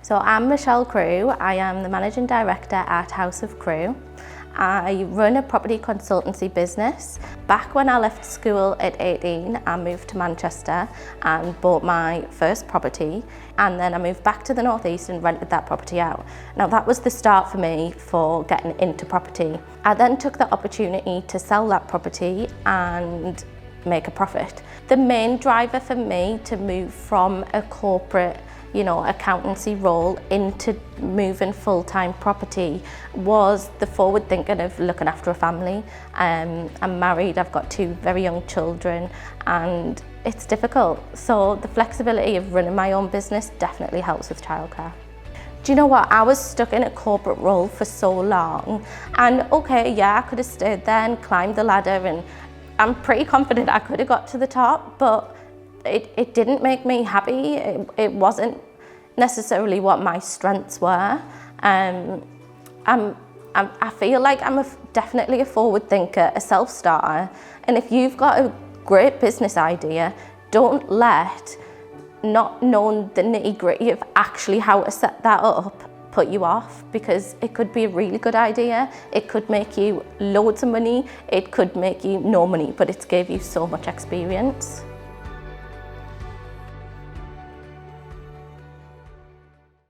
So I'm Michelle Crewe. I am the Managing Director at House of Crewe. I run a property consultancy business. Back when I left school at 18, I moved to Manchester and bought my first property, and then I moved back to the northeast and rented that property out. Now that was the start for me for getting into property. I then took the opportunity to sell that property and make a profit. The main driver for me to move from a corporate accountancy role into moving full-time property was the forward thinking of looking after a family. I'm married, I've got 2 very young children, and it's difficult. So the flexibility of running my own business definitely helps with childcare. Do you know what? I was stuck in a corporate role for so long, and okay, yeah, I could have stayed there and climbed the ladder, and I'm pretty confident I could have got to the top, but it didn't make me happy. It wasn't necessarily what my strengths were. I feel like I'm definitely a forward thinker, a self-starter, and if you've got a great business idea, don't let not knowing the nitty-gritty of actually how to set that up put you off, because it could be a really good idea. It could make you loads of money, it could make you no money, but it's gave you so much experience.